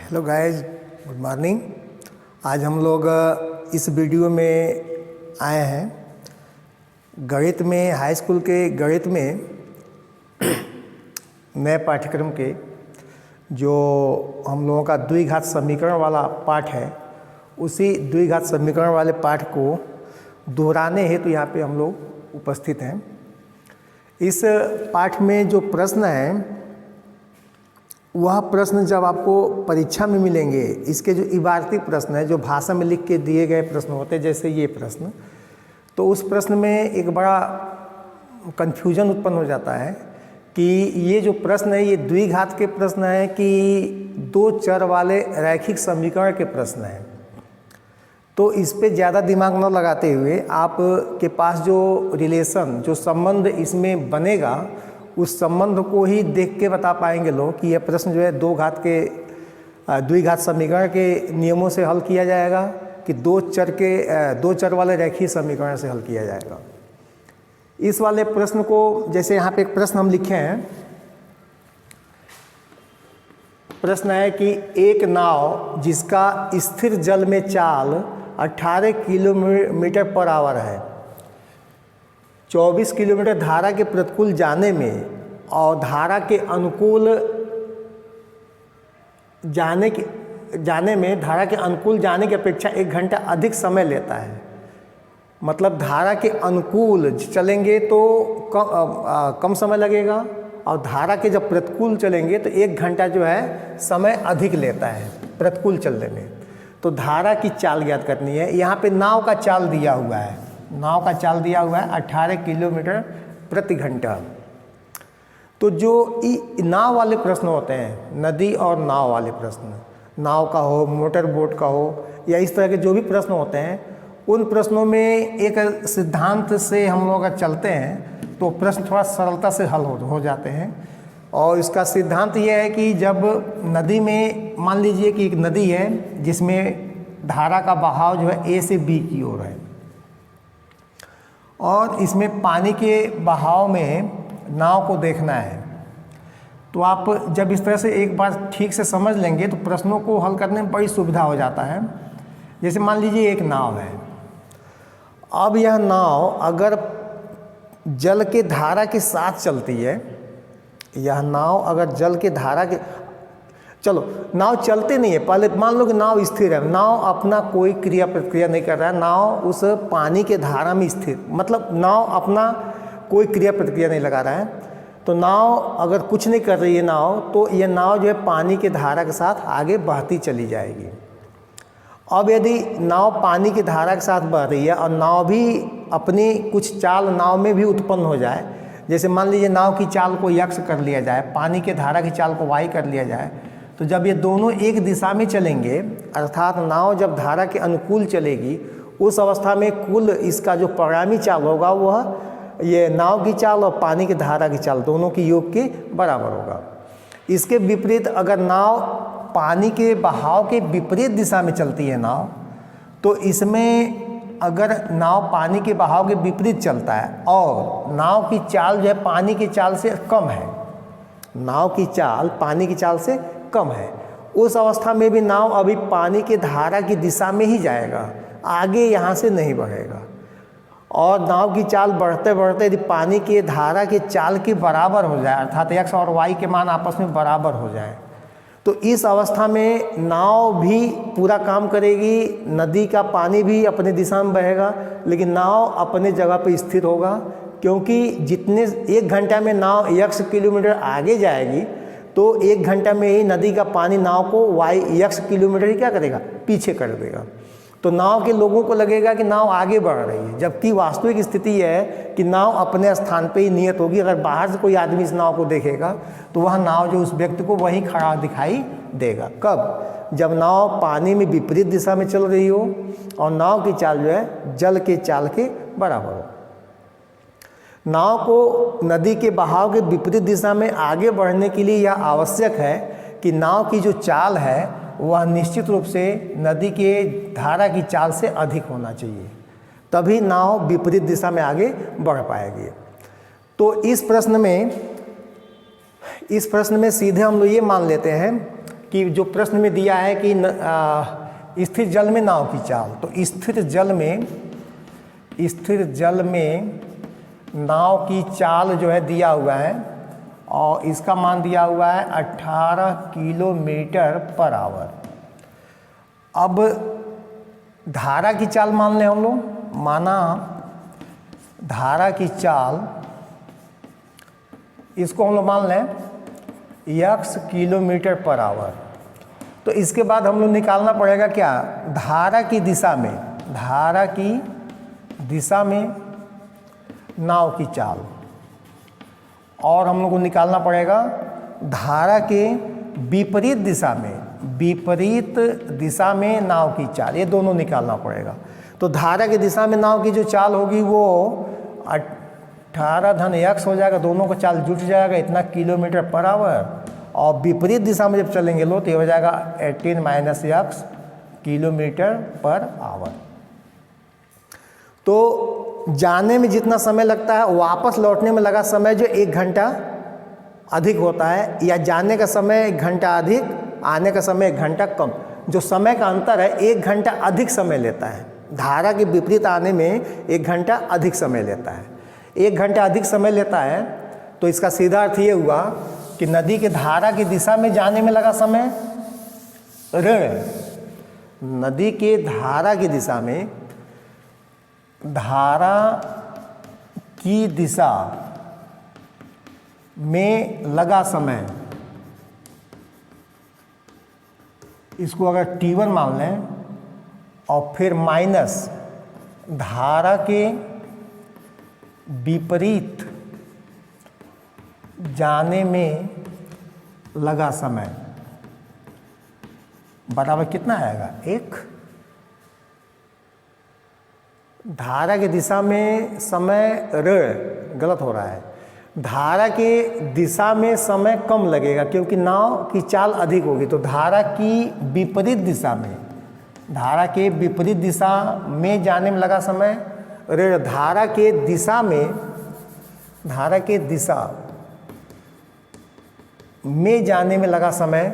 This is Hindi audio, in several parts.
Hello guys, good morning. आज हम लोग इस वीडियो में आए हैं गणित में, हाई स्कूल के गणित में नए पाठ्यक्रम के जो हम लोगों का द्विघात समीकरण वाला पाठ है, उसी द्विघात समीकरण वाले पाठ को दोहराने हेतु यहाँ पे हम लोग उपस्थित हैं। इस पाठ में जो प्रश्न हैं वह प्रश्न जब आपको परीक्षा में मिलेंगे, इसके जो इबारती प्रश्न है, जो भाषा में लिख के दिए गए प्रश्न होते हैं, जैसे ये प्रश्न, तो उस प्रश्न में एक बड़ा कन्फ्यूजन उत्पन्न हो जाता है कि ये जो प्रश्न है ये द्विघात के प्रश्न है कि दो चर वाले रैखिक समीकरण के प्रश्न हैं। तो इस पे ज़्यादा दिमाग न लगाते हुए आपके पास जो रिलेशन, जो संबंध इसमें बनेगा, उस संबंध को ही देख के बता पाएंगे लोग कि यह प्रश्न जो है द्विघात समीकरण के नियमों से हल किया जाएगा कि दो चर वाले रैखिक समीकरण से हल किया जाएगा। इस वाले प्रश्न को, जैसे यहाँ पे एक प्रश्न हम लिखे हैं, प्रश्न है कि एक नाव जिसका स्थिर जल में चाल 18 किलोमीटर पर आवर है, 24 किलोमीटर धारा के प्रतिकूल जाने में और धारा के अनुकूल धारा के अनुकूल जाने की अपेक्षा 1 घंटा अधिक समय लेता है। मतलब धारा के अनुकूल चलेंगे तो कम समय लगेगा और धारा के जब प्रतिकूल चलेंगे तो 1 घंटा जो है समय अधिक लेता है प्रतिकूल चलने में। तो धारा की चाल ज्ञात करनी है। यहाँ पे नाव का चाल दिया हुआ है, 18 किलोमीटर प्रति घंटा। तो जो नाव वाले प्रश्न होते हैं, नदी और नाव वाले प्रश्न, नाव का हो, मोटर बोट का हो, या इस तरह के जो भी प्रश्न होते हैं, उन प्रश्नों में एक सिद्धांत से हम लोग अगर चलते हैं तो प्रश्न थोड़ा सरलता से हल हो जाते हैं। और इसका सिद्धांत ये है कि जब नदी में, मान लीजिए कि एक नदी है जिसमें धारा का बहाव जो है ए से बी की ओर है और इसमें पानी के बहाव में नाव को देखना है, तो आप जब इस तरह से एक बार ठीक से समझ लेंगे तो प्रश्नों को हल करने में बड़ी सुविधा हो जाता है। जैसे मान लीजिए एक नाव है, अब यह नाव अगर जल के धारा के साथ चलती है, यह नाव अगर जल के धारा के, चलो नाव चलते नहीं है, पहले मान लो कि नाव स्थिर है, नाव अपना कोई क्रिया प्रतिक्रिया नहीं कर रहा है, नाव उस पानी के धारा में स्थिर, मतलब नाव अपना कोई क्रिया प्रतिक्रिया नहीं लगा रहा है। तो नाव अगर कुछ नहीं कर रही है नाव, तो यह नाव जो है पानी के धारा के साथ आगे बहती चली जाएगी। अब यदि नाव पानी की धारा के साथ बह रही है और नाव भी अपनी कुछ चाल नाव में भी उत्पन्न हो जाए, जैसे मान लीजिए नाव की चाल को यक्ष कर लिया जाए, पानी के धारा की चाल को वाई कर लिया जाए, तो जब ये दोनों एक दिशा में चलेंगे, अर्थात नाव जब धारा के अनुकूल चलेगी, उस अवस्था में कुल इसका जो परिणामी चाल होगा वह ये नाव की चाल और पानी की धारा की चाल दोनों की योग के बराबर होगा। इसके विपरीत अगर नाव पानी के बहाव के विपरीत दिशा में चलती है नाव, तो इसमें अगर नाव पानी के बहाव के विपरीत चलता है और नाव की चाल जो है पानी की चाल से कम है, नाव की चाल पानी की चाल से कम है, उस अवस्था में भी नाव अभी पानी के धारा की दिशा में ही जाएगा, आगे यहाँ से नहीं बढ़ेगा। और नाव की चाल बढ़ते बढ़ते यदि पानी के धारा के चाल के बराबर हो जाए, अर्थात एक्स और वाई के मान आपस में बराबर हो जाए, तो इस अवस्था में नाव भी पूरा काम करेगी, नदी का पानी भी अपने दिशा में बहेगा, लेकिन नाव अपने जगह पर स्थिर होगा, क्योंकि जितने 1 घंटा में नाव x किलोमीटर आगे जाएगी, तो 1 घंटा में ही नदी का पानी नाव को x किलोमीटर ही क्या करेगा, पीछे कर देगा। तो नाव के लोगों को लगेगा कि नाव आगे बढ़ रही है, जबकि वास्तविक स्थिति है कि नाव अपने स्थान पे ही नियत होगी। अगर बाहर से कोई आदमी इस नाव को देखेगा तो वह नाव जो उस व्यक्ति को वहीं खड़ा दिखाई देगा। कब? जब नाव पानी में विपरीत दिशा में चल रही हो और नाव की चाल जो है जल के चाल के बराबर हो। नाव को नदी के बहाव के विपरीत दिशा में आगे बढ़ने के लिए यह आवश्यक है कि नाव की जो चाल है वह निश्चित रूप से नदी के धारा की चाल से अधिक होना चाहिए, तभी नाव विपरीत दिशा में आगे बढ़ पाएगी। तो इस प्रश्न में सीधे हम लोग ये मान लेते हैं कि जो प्रश्न में दिया है कि स्थिर जल में नाव की चाल, तो स्थिर जल में नाव की चाल जो है दिया हुआ है और इसका मान दिया हुआ है 18 किलोमीटर पर आवर। अब धारा की चाल मान लें हम लोग, माना धारा की चाल, इसको हम लोग मान लें x किलोमीटर पर आवर। तो इसके बाद हम लोग निकालना पड़ेगा क्या, धारा की दिशा में नाव की चाल, और हम लोग को निकालना पड़ेगा धारा के विपरीत दिशा में नाव की चाल, ये दोनों निकालना पड़ेगा। तो धारा की दिशा में नाव की जो चाल होगी वो 18 धन x हो जाएगा, दोनों का चाल जुट जाएगा इतना किलोमीटर पर आवर, और विपरीत दिशा में जब चलेंगे लो तो ये हो जाएगा 18 minus x kilometre per hour. तो जाने में जितना समय लगता है वापस लौटने में लगा समय जो 1 घंटा अधिक होता है, या जाने का समय 1 घंटा अधिक, आने का समय 1 घंटा कम, जो समय का अंतर है 1 घंटा अधिक समय लेता है। धारा के विपरीत आने में 1 घंटा अधिक समय लेता है। 1 घंटा अधिक समय लेता है तो इसका सीधा अर्थ ये हुआ कि नदी के धारा की दिशा में जाने में लगा समय ऋण, नदी के धारा की दिशा में, धारा की दिशा में लगा समय, इसको अगर T1 मान लें, और फिर माइनस धारा के विपरीत जाने में लगा समय, बराबर कितना आएगा 1। धारा की दिशा में समय गलत हो रहा है, धारा के दिशा में समय कम लगेगा क्योंकि नाव की चाल अधिक होगी। तो धारा की विपरीत दिशा में, धारा के विपरीत दिशा में जाने में लगा समय धारा के दिशा में जाने में लगा समय।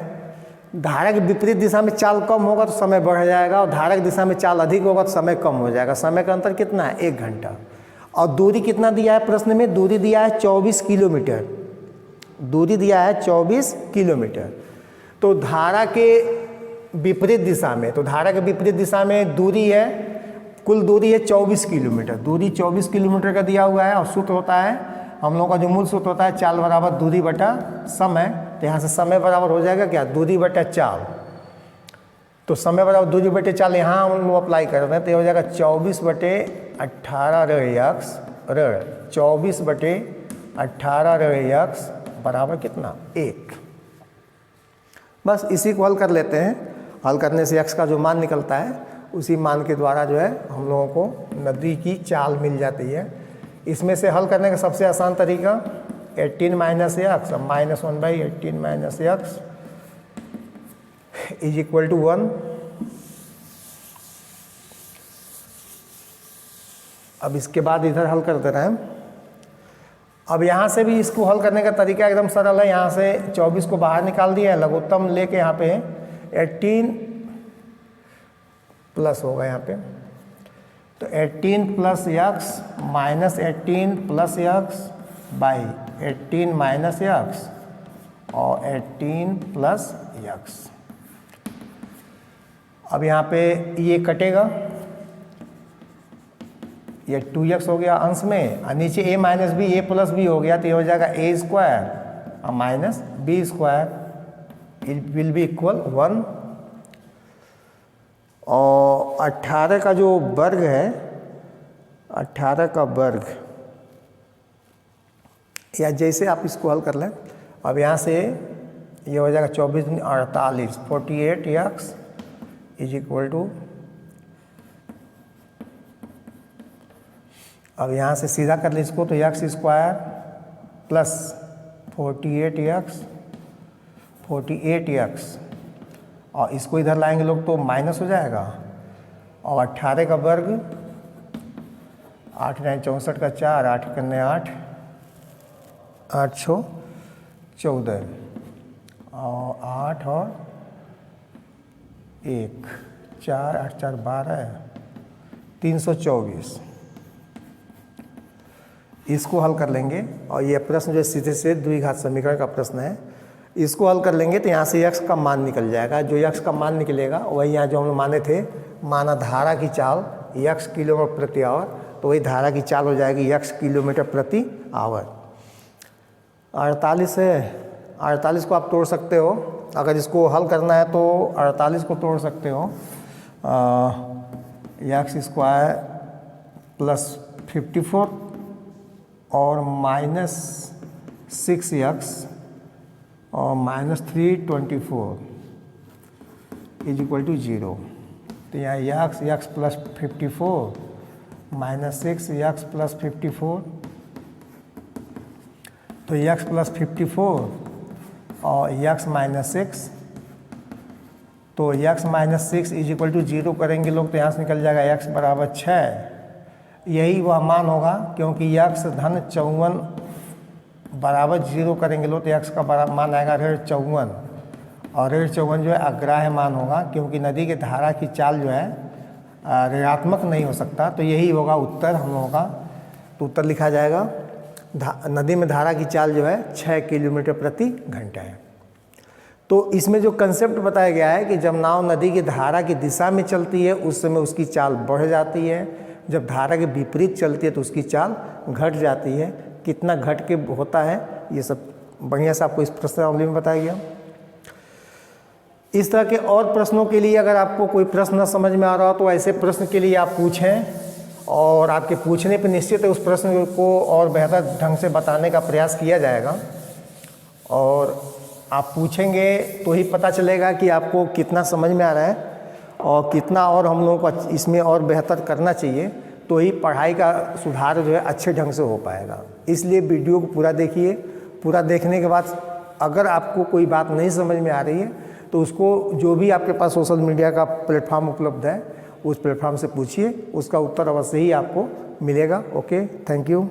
धारा के विपरीत दिशा में चाल कम होगा तो समय बढ़ जाएगा, और धारा की दिशा में चाल अधिक होगा तो समय कम हो जाएगा। समय का अंतर कितना है 1 घंटा। और दूरी कितना दिया है प्रश्न में, दूरी दिया है 24 किलोमीटर, दूरी दिया है 24 किलोमीटर। तो धारा के विपरीत दिशा में, तो धारा के विपरीत दिशा में दूरी है, कुल दूरी है 24 किलोमीटर, दूरी 24 किलोमीटर का दिया हुआ है। और सूत्र होता है हम लोगों का जो मूल सूत्र होता है चाल बराबर दूरी बटा समय। तो यहाँ से समय बराबर हो जाएगा क्या, दूरी बटा चाल। तो समय बराबर दूरी बटे चाल यहाँ हम लोग अप्लाई कर रहे हैं, तो ये हो जाएगा 24 बटे 18 x, 24 बटे 18 x बराबर कितना 1। बस इसी को हल कर लेते हैं। हल करने से x का जो मान निकलता है उसी मान के द्वारा जो है हम लोगों को नदी की चाल मिल जाती है। इसमें से हल करने का सबसे आसान तरीका 18 minus x, -1/18 minus x is equal to 1। अब इसके बाद इधर हल कर दे रहे हैं। अब यहाँ से भी इसको हल करने का तरीका एकदम सरल है। यहाँ से 24 को बाहर निकाल दिया है, लघुत्तम लेके यहाँ पे 18 प्लस होगा यहाँ पे, तो 18 plus x minus 18 plus x by 18 minus x और 18 प्लस एक्स। अब यहाँ पे ये कटेगा, ये 2x हो गया अंश में, और नीचे a minus b, a plus b हो गया, तो ये हो जाएगा a स्क्वायर और minus b square it will be equal 1। और 18 का जो वर्ग है, 18 का वर्ग, या जैसे आप इसको हल कर लें। अब यहाँ से ये हो जाएगा 24 दूनी 48, 48x इज इक्वल टू, अब यहाँ से सीधा कर ले इसको, तो x स्क्वायर प्लस 48x और इसको इधर लाएंगे लोग तो माइनस हो जाएगा। और 18 का वर्ग, 8 9 64 का 4, 8 करने 8, 8 6 14 और 8 और 1 4 8 4 12 324। इसको हल कर लेंगे और ये प्रश्न जो सीधे से द्विघात समीकरण का प्रश्न है, इसको हल कर लेंगे तो यहाँ से x का मान निकल जाएगा। जो x का मान निकलेगा वही यहाँ जो हम माने थे, माना धारा की चाल x किलोमीटर प्रति आवर, तो वही धारा की चाल हो जाएगी x किलोमीटर प्रति आवर। 48 है, 48 को आप तोड़ सकते हो। अगर इसको हल करना है तो 48 को तोड़ सकते हो। x स्क्वायर प्लस 54 और माइनस 6x और माइनस 324 इज इक्वल टू 0। तो यहाँ x plus 54 minus 6x plus 54, तो x प्लस 54 और x माइनस 6, तो x minus 6 is equal to 0 करेंगे लोग तो यहाँ से निकल जाएगा x बराबर 6। यही वह मान होगा क्योंकि x धन 54 बराबर 0 करेंगे लोग तो x का बराबर मान आएगा ऋण 54, और ऋण 54 जो है अग्राह्य मान होगा क्योंकि नदी की धारा की चाल जो है ऋणात्मक नहीं हो सकता। तो यही होगा उत्तर हम लोगों का। तो उत्तर लिखा जाएगा नदी में धारा की चाल जो है 6 किलोमीटर प्रति घंटा है। तो इसमें जो कंसेप्ट बताया गया है कि जब नाव नदी की धारा की दिशा में चलती है उस समय उसकी चाल बढ़ जाती है, जब धारा के विपरीत चलती है तो उसकी चाल घट जाती है। कितना घट के होता है ये सब बढ़िया से आपको इस प्रश्नावली में बताया गया। इस तरह के और प्रश्नों के लिए अगर आपको कोई प्रश्न न समझ में आ रहा हो तो ऐसे प्रश्न के लिए आप पूछें, और आपके पूछने पर निश्चित है उस प्रश्न को और बेहतर ढंग से बताने का प्रयास किया जाएगा। और आप पूछेंगे तो ही पता चलेगा कि आपको कितना समझ में आ रहा है और कितना और हम लोगों को इसमें और बेहतर करना चाहिए, तो ही पढ़ाई का सुधार जो है अच्छे ढंग से हो पाएगा। इसलिए वीडियो को पूरा देखिए। पूरा देखने के बाद अगर आपको कोई बात नहीं समझ में आ रही है तो उसको जो भी आपके पास सोशल मीडिया का प्लेटफॉर्म उपलब्ध है उस प्लेटफॉर्म से पूछिए, उसका उत्तर अवश्य ही आपको मिलेगा। Okay, thank you.